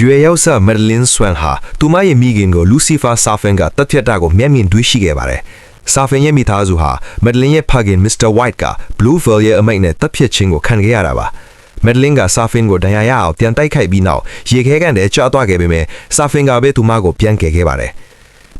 ရွယ်ရောက်စ Madeline Swan ဟာသူမရဲ့မိခင်ကို Lucifer Safin ကတပ်ဖြတ်တာကိုမျက်မြင်တွေ့ရှိခဲ့ပါတယ်။ Safin ရဲ့မိသားစုဟာ Madeline ရဲ့ဖခင် Mr. White က Blue Veil ရဲ့အမိန့်နဲ့တပ်ဖြတ်ခြင်းကိုခံခဲ့ရတာပါ။ Madeline က Safin ကိုဒဏ်ရာရအောင်ပြန်တိုက်ခိုက်ပြီးနောက်ရေခဲကန်ထဲကျသွားခဲ့ပေမဲ့ Safin ကပဲသူမကိုပြန်ကယ်ခဲ့ပါတယ်။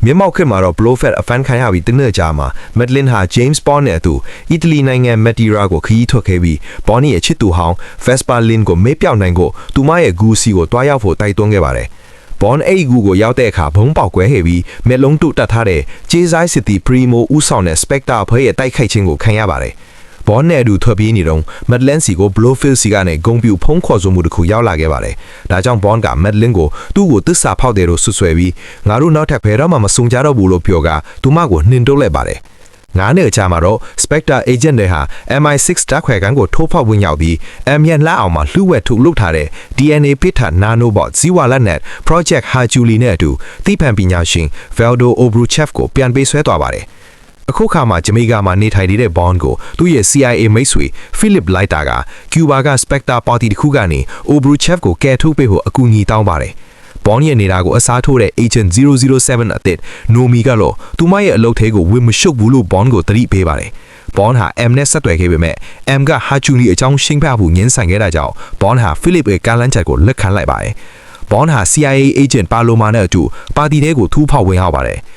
မြမောက်ခေတ်မှာတော့ Blofeld အဖမ်းခံရပြီးတနစ်ကြာမှာ Madeline ဟာ James Bond နဲ့အတူအီတလီနိုင်ငံ Madeira ကိုခရီးထွက်ခဲ့ပြီး Bonnie ရဲ့ချစ်သူဟောင်း Vesper Lynd ကိုမေ့ပြောင်းနိုင်ကိုသူမရဲ့ဂူစီကိုတွားရောက်ဖို့တိုက်တွန်းခဲ့ပါတယ်။ Bond အဲ့ဂူကိုရောက်တဲ့အခါဘုံပေါက်ကွဲခဲ့ပြီးမျက်လုံးတုတ်တက်ထားတဲ့ကျေးဆိုင်စစ်တီ Primo ဦးဆောင်တဲ့ Spectre အဖွဲ့ရဲ့တိုက်ခိုက်ခြင်းကိုခံရပါတယ်။ Bond နဲ့အတူထွက်ပြေးနေတော့ Madeline စီကို Blofeld စီကနေဂုံပြူဖုံးခေါ်ဆိုမှုတစ်ခုရောက်လာခဲ့ပါတယ်။ဒါကြောင့် Bond က Madeline ကိုသူ့ကိုသစ္စာဖောက်တယ်လို့ဆွဆွဲပြီးငါတို့နောက်ထပ်ဘယ်တော့မှမဆုံကြတော့ဘူးလို့ပြောကသူမကိုနှင်ထုတ်လိုက်ပါတယ်။ငါးနှစ်အကြာမှာတော့ Spectre agent တွေဟာ MI6 တပ်ခွဲကန်ကိုထိုးဖောက်ဝင်ရောက်ပြီး M ရဲ့လက်အောင်မှာလှုပ်ဝက်ထုတ်လုပ်ထားတဲ့ DNA ပိထ Nanobot ဇီဝလက်နက် Project Hercule နဲ့အတူသိပ္ပံပညာရှင် Valdo Obruchev ကိုပြန်ပေးဆွဲသွားပါတယ်။အခုခါမှာဂျမေကာမှာနေထိုင်နေတဲ့ Bond ကိုသူ့ရဲ့ CIA မိတ်ဆွေ Philip Leiter က Cuba က Spectre ပါတီတစ်ခုကနေ Obruchev ကိုကယ်ထုတ်ပေးဖို့အကူအညီတောင်းပါတယ်။ Bond ရဲ့နေတာကိုအစားထိုးတဲ့ Agent 007အသစ် Nomi ကတော့သူမရဲ့အလုပ်ထဲကိုဝင်မရှုပ်ဘူးလို့ Bond ကိုသတိပေးပါတယ်။ Bond ဟာ M နဲ့ဆက်သွယ်ခဲ့ပေမဲ့ M က Hercule အကြောင်းရှင်းပြဖို့ငင်းဆန်ခဲ့တာကြောင့် Bond ဟာ Philip ရဲ့ကမ်းလှမ်းချက်ကိုလက်ခံလိုက်ပါတယ်။ Bond ဟာ CIA Agent Paloma နဲ့အတူပါတီထဲကိုထူးဖောက်ဝင်ရောက်ပါတယ်။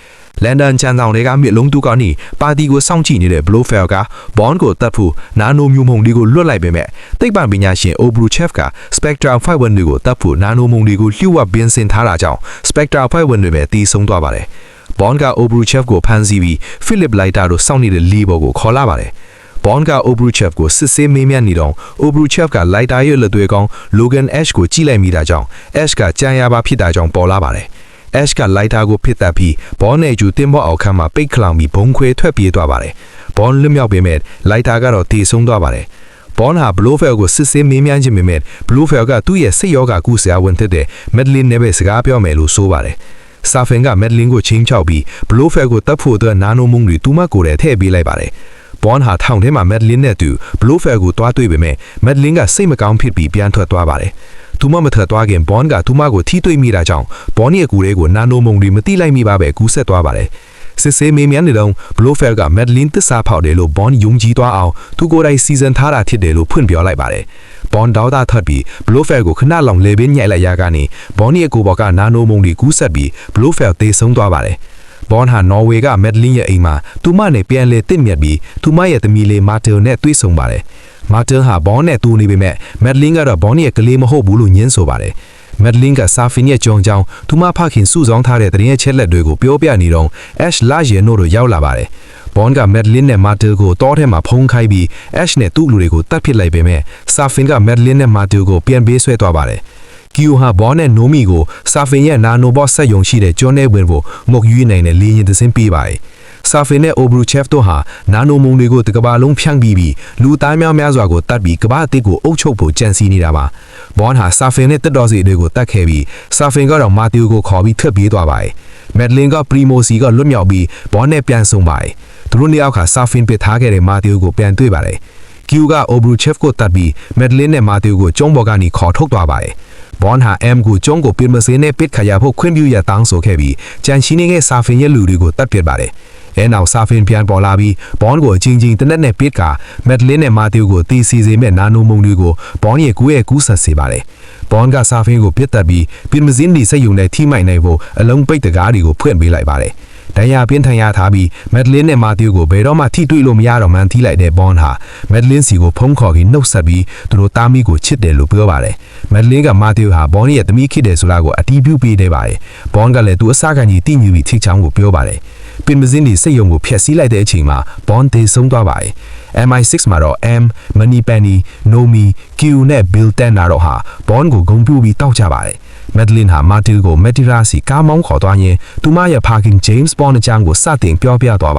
လန်ဒန်ချန်ဆောင်တွေကမြစ်လုံးတူကနေပါတီကိုစောင့်ကြည့်နေတဲ့ Blofeld က Bond ကိုတတ်ဖို့နာနိုမြူမုံတွေကိုလွတ်လိုက်ပေမဲ့သိပ္ပံပညာရှင် Obruchev က Spectre အဖွဲ့ဝင်တွေကိုတတ်ဖို့နာနိုမုံတွေကိုလျှို့ဝှက်ပင်းစင်ထားတာကြောင့် Spectre အဖွဲ့ဝင်တွေပဲတီးဆုံးသွားပါတယ်။ Bond က Obruchev ကိုဖမ်းဆီးပြီး Philip Leiter တို့စောင့်နေတဲ့လီဘော်ကိုခေါ်လာပါတယ်။ Bond က Obruchev ကိုစစ်ဆေးမေးမြန်းနေတော့ Obruchev က Leiter ရဲ့လက်သွေးကောင်း Logan Ash ကိုကြည့်လိုက်မိတာကြောင့် Ash ကကြံရပါဖြစ်တာကြောင့်ပေါ်လာပါတယ်။ Ash က Leiter ကိုဖစ်တက်ပြီး Bond နဲ့ကျူတင်ပေါ်အောက်ခန်းမှာပိတ်ခလောင်ပြီးဘုံခွဲထွက်ပြေးသွားပါတယ်။ Bond လွတ်မြောက်ပေမဲ့ Leiter ကတော့တည်ဆုံးသွားပါတယ်။ Bond ဟာ Blofeld ကိုစစ်ဆေးမေးမြန်းခြင်းပေမဲ့ Blofeld ကသူ့ရဲ့စိတ်ရောဂါကုဆရာဝန်ဖြစ်တဲ့ Madeline နဲ့ပဲစကားပြောမယ်လို့ဆိုပါတယ်။ Safin က Madeline ကိုချင်းချောက်ပြီး Blofeld ကိုတတ်ဖို့အတွက်နာနိုမုံတွေသူမကိုယ်ထဲထည့်ပေးလိုက်ပါတယ်။ Bond ဟာထောင်ထဲမှာ Madeline နဲ့အတူ Blofeld ကိုတွားတွေ့ပေမဲ့ Madeline ကစိတ်မကောင်းဖြစ်ပြီးပြန်ထွက်သွားပါတယ်။သူမမထွက်သွားခင် Bond ကသူမကိုထိတွေ့မိတာကြောင့် Bond ရဲ့ကူထဲကိုနာနိုမုံတွေမတိလိုက်မိပါပဲကူးဆက်သွားပါတယ်။စစ်ဆေးမေးမြန်းနေတော့ Blofeld က Madeline သစ္စာဖောက်တယ်လို့ Bond ယုံကြည်သွားအောင်သူကိုယ်တိုင်စီစဉ်ထားတာဖြစ်တယ်လို့ဖွင့်ပြောလိုက်ပါတယ်။ Bond ဒေါသထွက်ပြီး Blofeld ကိုခဏလောက်လေပင်ညှိုက်လိုက်ရကနေ Bond ရဲ့ကိုယ်ပေါ်ကနာနိုမုံတွေကူးဆက်ပြီး Blofeld သေဆုံးသွားပါတယ်။ Bond ဟာ Norway က Madeline ရဲ့အိမ်မှာသူမနဲ့ပြန်လဲတစ်မြက်ပြီးသူမရဲ့သမီးလေး Martel နဲ့တွေ့ဆုံပါတယ်။ Martel ဟာ Bond နဲ့တူနေပေမဲ့ Madeline ကတော့ Bond ရဲ့ကလေးမဟုတ်ဘူးလို့ညင်းဆိုပါတယ်။ Madeline က Safin ရဲ့ကြောင်းသူမဖခင်စုဆောင်းထားတဲ့တရင်ချက်လက်တွေကိုပြောပြနေတော့ Ash လာရင်တို့ရောက်လာပါတယ်။ Bond က Madeline နဲ့ Martel ကိုတောထဲမှာဖုံးခိုင်းပြီး Ash နဲ့သူ့လူတွေကိုတတ်ဖြစ်လိုက်ပေမဲ့ Safin က Madeline နဲ့ Martel ကိုပြန်ပေးဆွဲသွားပါတယ်။ Q ဟာ Bond နဲ့ Nomi ကို Safin ရဲ့ Nanobot စက်ယုံရှိတဲ့ကျွန်းထဲဝင်ဖို့မုတ်ယူနိုင်တဲ့လေယာဉ်သစင်းပေးပါတယ်။ Safin နဲ့ Obruchev တို့ဟာနာနိုမုံတွေကိုတကဘာလုံးဖြန့်ပြီးလူသားများစွာကိုတတ်ပြီးကဘာအသစ်ကိုအုပ်ချုပ်ဖို့ကြံစည်နေတာပါ။ Bond ဟာ Safin နဲ့တက်တော်စီတွေကိုတတ်ခဲ့ပြီး Safin ကတော့ Martel ကိုခေါ်ပြီးထွက်ပြေးသွားပါတယ်။ Madeline က Primo စီကလွတ်မြောက်ပြီး Bond နဲ့ပြန်ဆုံပါတယ်။သူတို့နှစ်ယောက်က Safin ပစ်ထားခဲ့တဲ့ Martel ကိုပြန်တွေ့ပါတယ်။ Q က Obruchev ကိုတတ်ပြီး Madeline နဲ့ Martel ကိုကျုံးပေါ်ကနေခေါ်ထုတ်သွားပါတယ်။ Bond ဟာ M ကိုကျုံးကိုပင်မစင်းနဲ့ပစ်ခတ်ရဖို့ခွင့်ပြုရတောင်းဆိုခဲ့ပြီးကြံရှိနေတဲ့ Safin ရဲ့လူတွေကိုတတ်ပစ်ပါတယ်။အဲနောက် Safin ပြန်ပေါ်လာပြီး Bond ကိုအချင်းချင်းတနက်နဲ့ပစ်ကာ Madeline နဲ့ Martel ကိုတီးစီစေမဲ့နာနိုမုံတွေကို Bond ရဲ့ကိုယ်ကူးဆက်စေပါတယ်။ Bond က Safin ကိုပစ်တက်ပြီးပင်မစင်းဒီစိတ်ယုံနဲ့ထိမိုက်နိုင်ဖို့အလုံးပိတ်တကားတွေကိုဖွင့်ပေးလိုက်ပါတယ်။ဒဏ်ရာပြင်းထန်ရထားပြီး Madeline နဲ့ Martel ကိုဘယ်တော့မှထိတွေ့လို့မရတော့မှန်းထိလိုက်တဲ့ Bond ဟာ Madeline စီကိုဖုံးခေါ်ပြီးနှုတ်ဆက်ပြီးသူတို့သားမီးကိုချစ်တယ်လို့ပြောပါတယ်။ Madeline က Martel ဟာ Bond ရဲ့သမီးဖြစ်တယ်ဆိုတာကိုအတည်ပြုပေးနေပါတယ်။ Bond ကလည်းသူအစကန်ကြီးတိညူပြီးထိချောင်းကိုပြောပါတယ်။ပင်မစင်းဒီစိတ်ယုံကိုဖျက်ဆီးလိုက်တဲ့အချိန်မှာ Bond သေဆုံးသွားပါတယ်။ MI6 မှာတော့ M, Moneypenny, Nomi, Q နဲ့ Bill Tanner တို့ဟာ Bond ကိုဂုဏ်ပြုပြီးတောက်ကြပါတယ်။ Madeline ဟာ Martel ကို Madeira စီကားမောင်းခေါ်သွားရင်သူမရဲ့ဖခင် James Bond အကြောင်းကိုစတင်ပြောပြသွားပါ